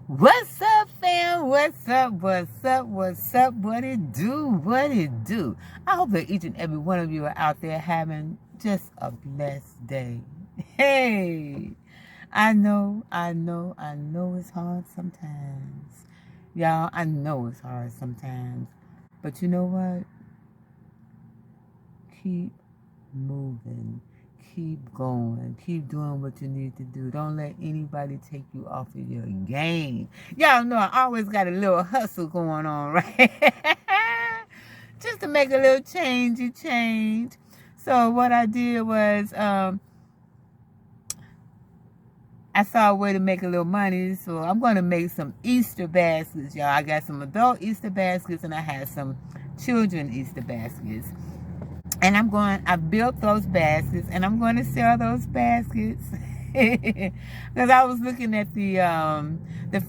What's up, fam? What's up? What's up? What's up? What it do? What it do? I hope that each and every one of you are out there having just a blessed day. Hey, I know it's hard sometimes. Y'all, I know it's hard sometimes. But you know what? Keep moving. Keep going. Keep doing what you need to do. Don't let anybody take you off of your game. Y'all know I always got a little hustle going on, right? Just to make a little change. So what I did was I saw a way to make a little money. So I'm going to make some Easter baskets, y'all. I got some adult Easter baskets and I have some children Easter baskets. And I built those baskets, and I'm going to sell those baskets. Because I was looking at the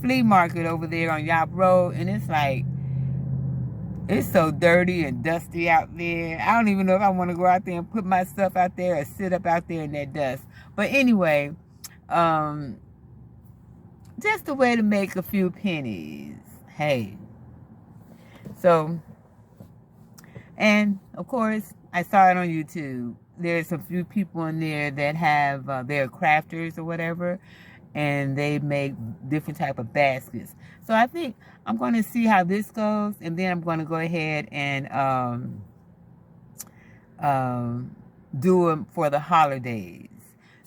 flea market over there on Yop Road, and it's like, it's so dirty and dusty out there. I don't even know if I want to go out there and put my stuff out there or sit up out there in that dust. But anyway, just a way to make a few pennies. Hey. So, and of course, I saw it on YouTube. There's a few people in there that have, they're crafters or whatever, and they make different type of baskets. So I think I'm going to see how this goes, and then I'm going to go ahead and do them for the holidays,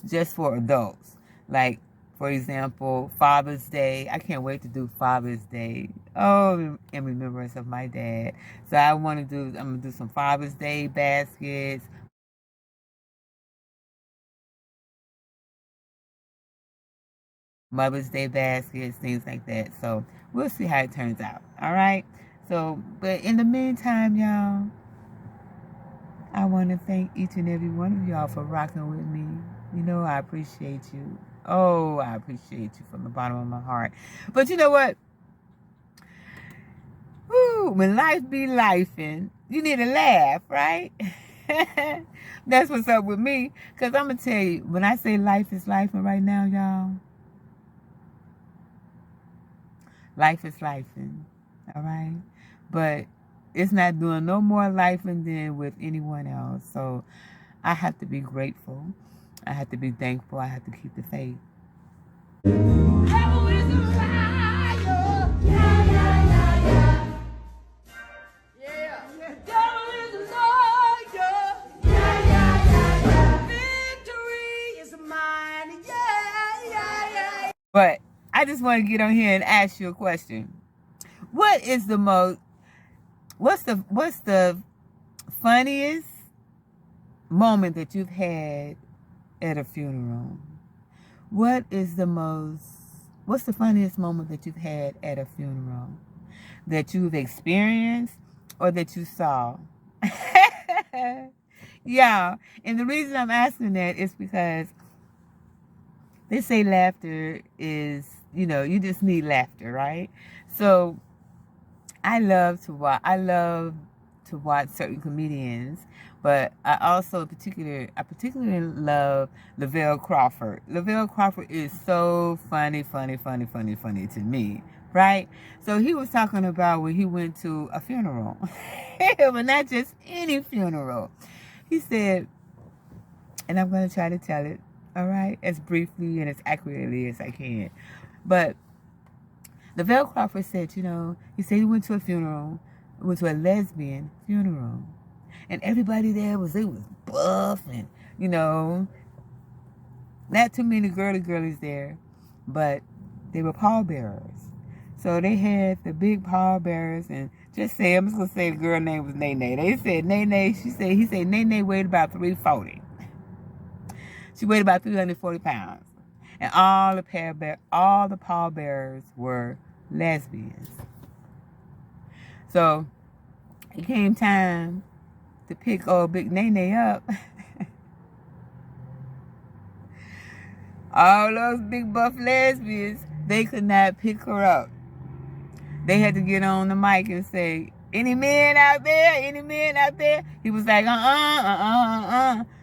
just for adults. Like, for example, Father's Day. I can't wait to do Father's Day. Oh, in remembrance of my dad. So I'm going to do some Father's Day baskets. Mother's Day baskets, things like that. So we'll see how it turns out. All right. So, but in the meantime, y'all, I want to thank each and every one of y'all for rocking with me. You know, I appreciate you. Oh, I appreciate you from the bottom of my heart. But you know what? Woo, when life be lifing, you need to laugh, right? That's what's up with me. Because I'm going to tell you, when I say life is lifing right now, y'all, life is lifing, all right? But it's not doing no more lifing than with anyone else. So I have to be grateful. I have to be thankful. I have to keep the faith. Devil is a liar. Yeah. Devil is a liar. Yeah. Victory is mine. Yeah. But I just want to get on here and ask you a question. What's the funniest moment that you've had at a funeral? What's the funniest moment that you've had at a funeral? That you've experienced or that you saw? Yeah, and the reason I'm asking that is because they say laughter is, you just need laughter, right? So I love to watch certain comedians, but I particularly love Lavelle Crawford. Lavelle Crawford is so funny to me, right? So he was talking about when he went to a funeral, but not just any funeral. He said, and I'm going to try to tell it, all right, as briefly and as accurately as I can, but Lavelle Crawford said, he said he went to a lesbian funeral. And everybody there was buff and, not too many girlies there, but they were pallbearers. So they had the big pallbearers, and I'm just going to say the girl name was Nene. They said Nene, he said Nene weighed about 340. She weighed about 340 pounds. And all the pallbearers were lesbians. So it came time to pick old Big Nene up. All those big buff lesbians, they could not pick her up. They had to get on the mic and say, any men out there? Any men out there? He was like,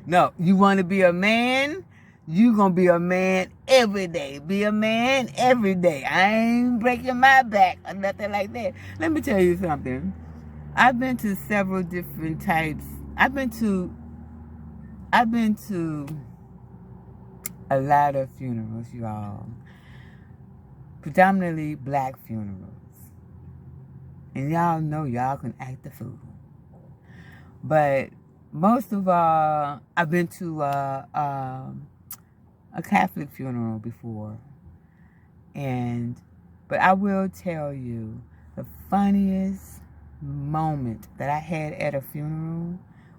No, you want to be a man You gonna be a man every day. Be a man every day. I ain't breaking my back or nothing like that. Let me tell you something. I've been to several different types. I've been to a lot of funerals, y'all. Predominantly black funerals. And y'all know y'all can act the fool. But most of all, I've been to a Catholic funeral before. But I will tell you, the funniest moment that I had at a funeral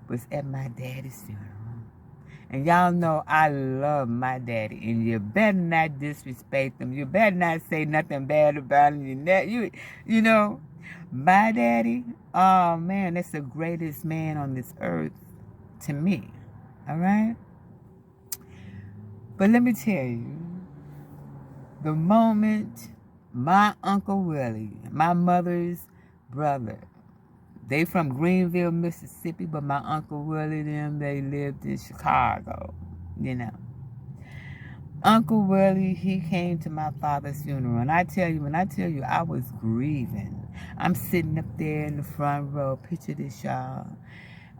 was at my daddy's funeral. And y'all know I love my daddy, and you better not disrespect him. You better not say nothing bad about him. You know, my daddy, oh man, that's the greatest man on this earth to me. All right? But let me tell you, the moment my Uncle Willie, my mother's brother, they from Greenville, Mississippi, but my Uncle Willie them, they lived in Chicago, you know. Uncle Willie, he came to my father's funeral. And when I tell you, I was grieving. I'm sitting up there in the front row. Picture this, y'all.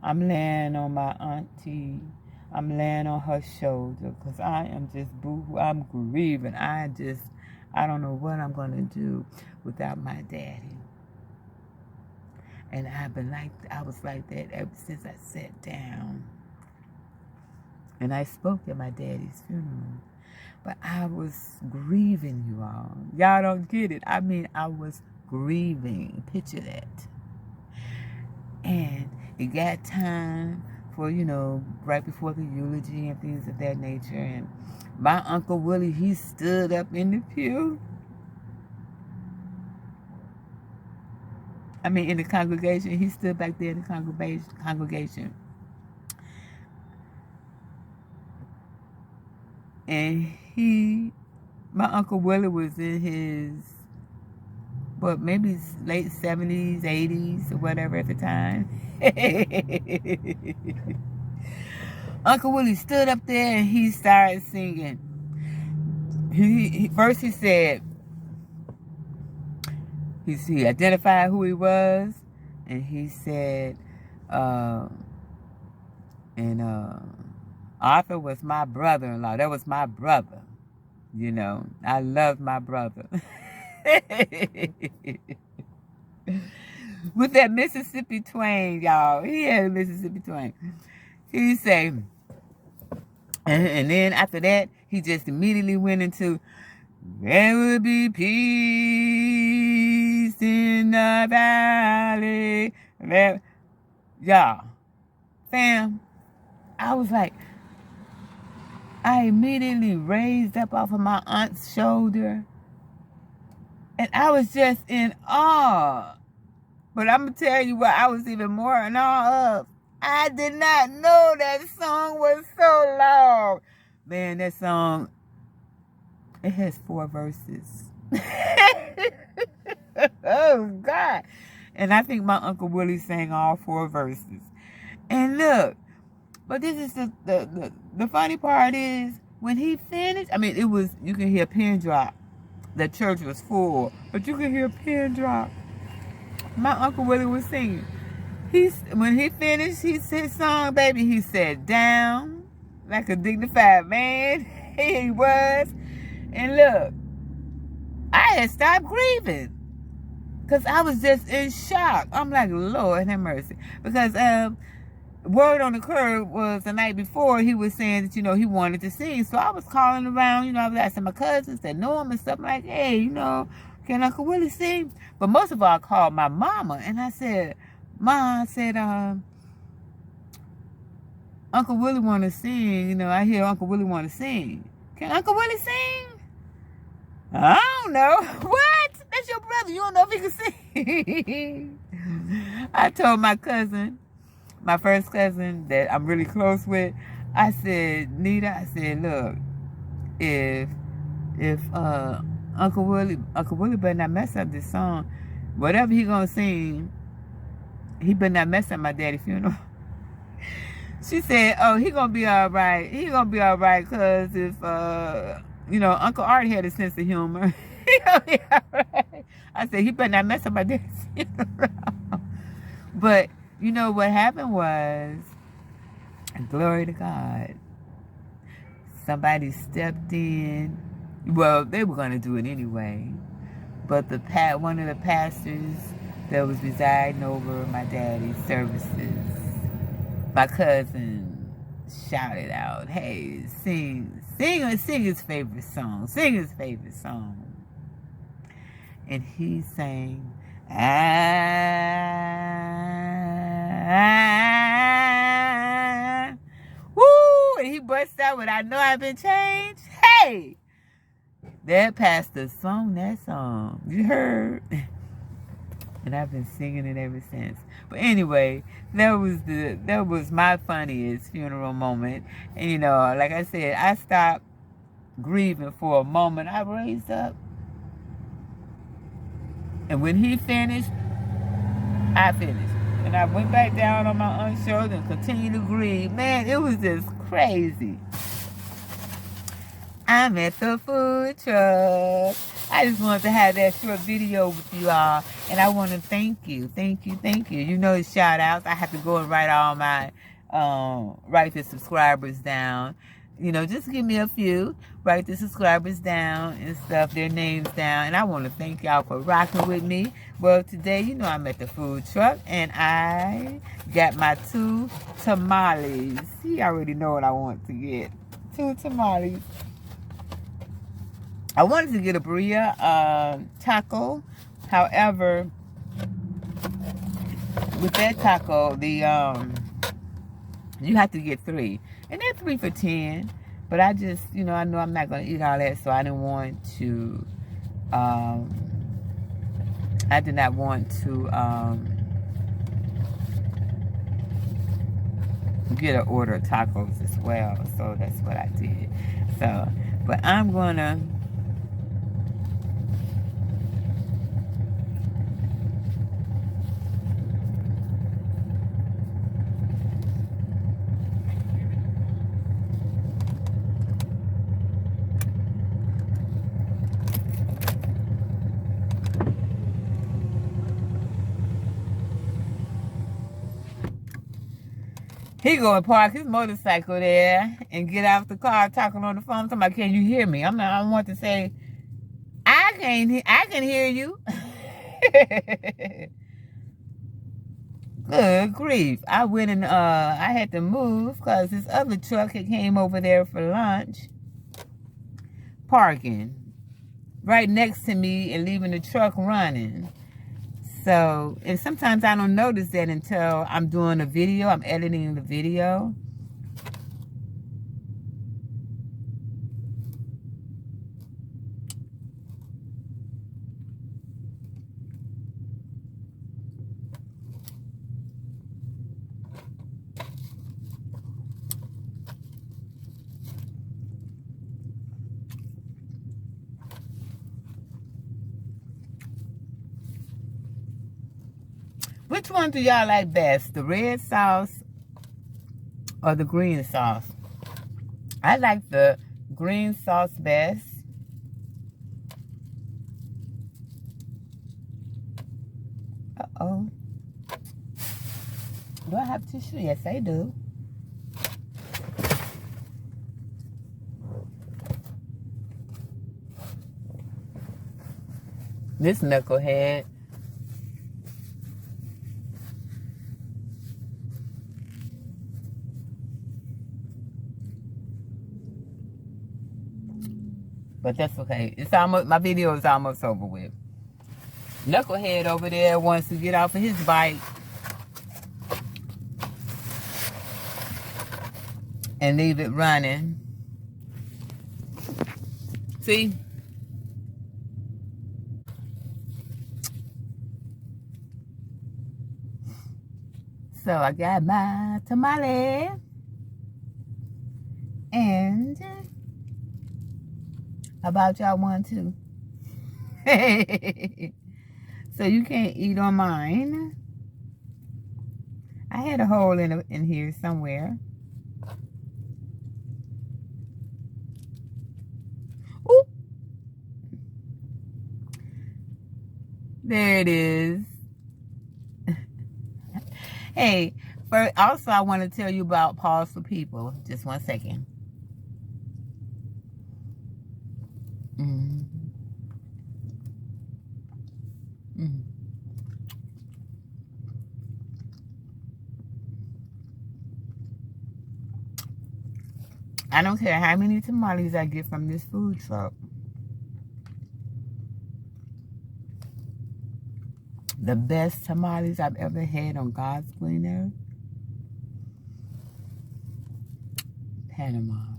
I'm laying on my auntie. I'm laying on her shoulder because I am just boo-hoo. I'm grieving. I don't know what I'm going to do without my daddy. And I was like that ever since I sat down. And I spoke at my daddy's funeral. But I was grieving, you all. Y'all don't get it. I mean, I was grieving. Picture that. And it got time for, right before the eulogy and things of that nature. And my Uncle Willie, he stood up in the pew. In the congregation. He stood back there in the congregation. And my Uncle Willie was in his, maybe late 70s, 80s, or whatever at the time. Uncle Willie stood up there and he started singing. First he said, he identified who he was, and he said, Arthur was my brother-in-law. That was my brother. I loved my brother. With that Mississippi twang, y'all. He had a Mississippi twang. He said, and then after that, he just immediately went into, there will be peace in the valley. Y'all, fam, I was like, I immediately raised up off of my aunt's shoulder. And I was just in awe. But I'm going to tell you what I was even more in awe of. I did not know that song was so long. Man, that song, it has 4 verses. Oh, God. And I think my Uncle Willie sang all 4 verses. And look, but this is the funny part is, when he finished, you can hear a pin drop. The church was full, but you can hear a pin drop. My Uncle Willie was singing. When he finished his song, baby, he sat down like a dignified man. He was. And look, I had stopped grieving because I was just in shock. I'm like, Lord have mercy. Because word on the curb was the night before, he was saying that, he wanted to sing. So I was calling around, I was asking my cousins that know him and stuff like, hey, can Uncle Willie sing? But most of all, I called my mama and I said, Ma, Uncle Willie want to sing. I hear Uncle Willie want to sing. Can Uncle Willie sing? I don't know. What? That's your brother. You don't know if he can sing. I told my cousin, my first cousin that I'm really close with, I said, Nita, look, if Uncle Willie better not mess up this song. Whatever he gonna sing, he better not mess up my daddy's funeral. She said, "Oh, he gonna be all right. He gonna be all right, cause if Uncle Art had a sense of humor, he gonna be all right." I said, "He better not mess up my dad's funeral." But you know what happened was, glory to God, somebody stepped in. Well, they were gonna do it anyway, but one of the pastors that was residing over my daddy's services, my cousin shouted out, "Hey, sing his favorite song. Sing his favorite song." And he sang, "Ah, woo!" And he burst out with, "I know I've been changed." Hey, that pastor sung that song. You heard? And I've been singing it ever since. But anyway, that was my funniest funeral moment. And like I said, I stopped grieving for a moment. I raised up. And when he finished, I finished. And I went back down on my aunt's shoulder and continued to grieve. Man, it was just crazy. I'm at the food truck. I just wanted to have that short video with you all. And I want to thank you. Thank you. Thank you. Shout outs. I have to go and write all my, write the subscribers down. Just give me a few. Write the subscribers down and stuff, their names down. And I want to thank y'all for rocking with me. Well, today, I'm at the food truck. And I got my 2 tamales. You already know what I want to get. 2 tamales. I wanted to get a birria taco. However, with that taco, you have to get 3. And they're 3 for $10. But I just, I know I'm not going to eat all that, so I didn't want to, I did not want to get an order of tacos as well. So that's what I did. So, but I'm going to, he go and park his motorcycle there and get out the car talking on the phone. Talking about, "Can you hear me?" I want to say, I can hear you. Good grief. I went and I had to move because this other truck had came over there for lunch, parking right next to me and leaving the truck running. So, and sometimes I don't notice that until I'm doing a video, I'm editing the video. Which one do y'all like best? The red sauce or the green sauce? I like the green sauce best. Uh-oh. Do I have tissue? Yes, I do. This knucklehead. But that's okay. It's almost, my video is almost over with. Knucklehead over there wants to get off of his bike and leave it running. See? So I got my tamale and how about y'all one too? So you can't eat on mine. I had a hole in here somewhere. There it is. Hey, also I want to tell you about Pause for People. Just 1 second. Mm. Mm. I don't care how many tamales I get from this food truck. The best tamales I've ever had on God's green earth. Panamanian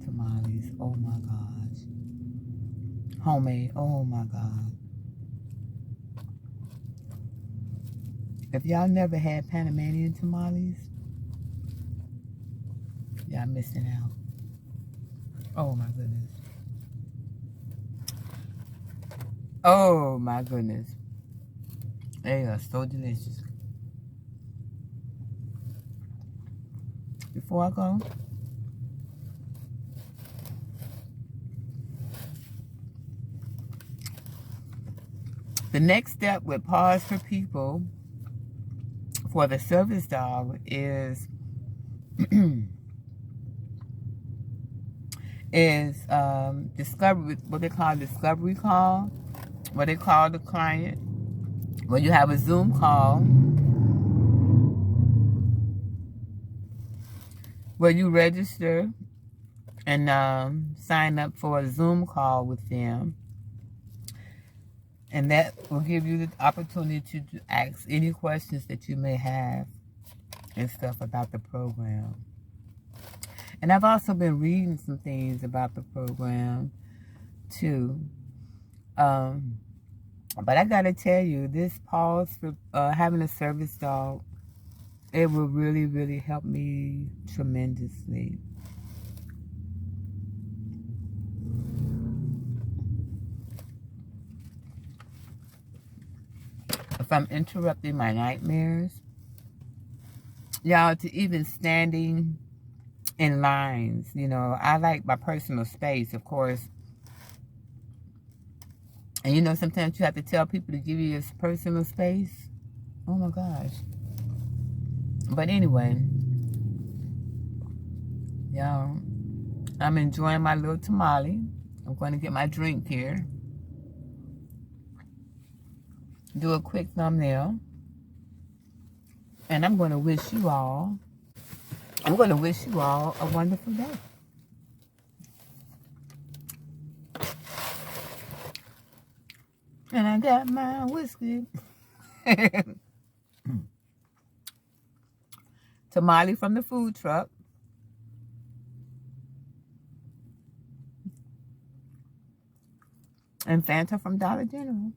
tamales. Oh my gosh. Homemade. Oh my God. If y'all never had Panamanian tamales, y'all missing out. Oh my goodness. Oh my goodness. They are so delicious. Before I go, the next step with Pause for People for the service dog is discovery, what they call discovery call, what they call the client. When you have a Zoom call where you register and sign up for a Zoom call with them, and that will give you the opportunity to ask any questions that you may have and stuff about the program. And I've also been reading some things about the program too. But I gotta tell you, this Pause for having a service dog, it will really, really help me tremendously. If I'm interrupting my nightmares, y'all, to even standing in lines, you know, I like my personal space, of course. And you know, sometimes you have to tell people to give you your personal space. Oh my gosh. But anyway, y'all, I'm enjoying my little tamale. I'm going to get my drink here. Do a quick thumbnail. And I'm going to wish you all a wonderful day. And I got my whiskey. Tamale from the food truck. And Fanta from Dollar General.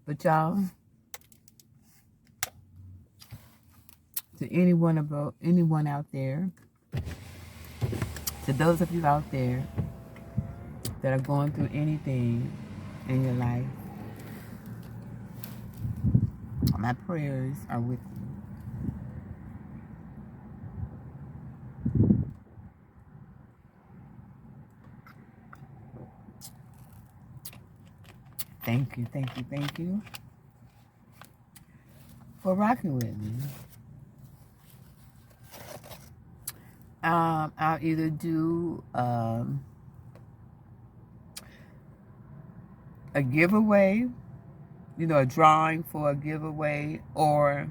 But y'all, to anyone out there, to those of you out there that are going through anything in your life, my prayers are with you. Thank you, thank you, thank you for rocking with me. I'll either do a giveaway, you know, a drawing for a giveaway, or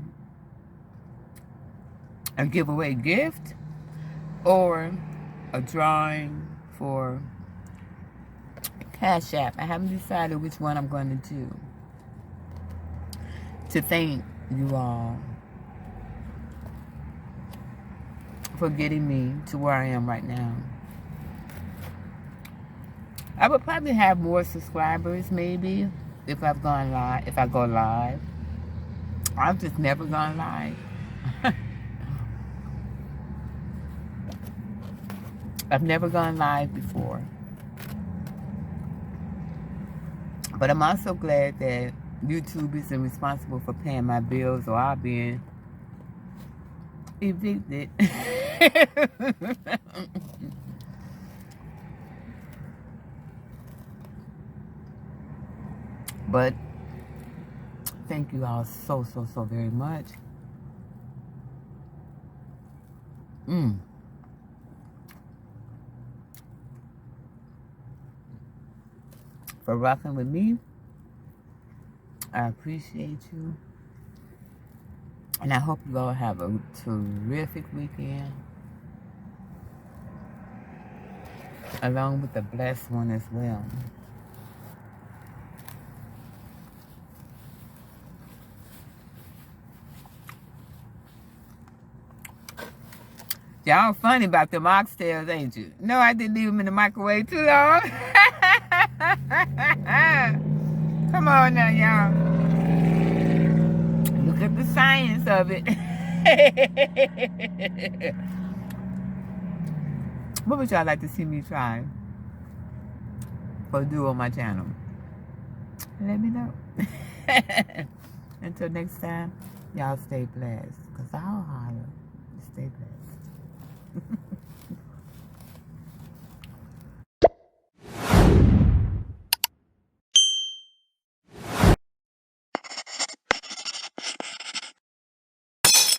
a giveaway gift, or a drawing for Cash App. I haven't decided which one I'm going to do. To thank you all for getting me to where I am right now. I would probably have more subscribers maybe if I've gone live. If I go live, I've just never gone live. I've never gone live before. But I'm also glad that YouTube isn't responsible for paying my bills, or I'll be in evicted. But thank you all so very much. For rocking with me. I appreciate you. And I hope you all have a terrific weekend. Along with a blessed one as well. Y'all funny about them oxtails, ain't you? No, I didn't leave them in the microwave too long. Come on now, y'all. Look at the science of it. What would y'all like to see me try or do on my channel? Let me know. Until next time, y'all stay blessed. Because I'll holler. Stay blessed.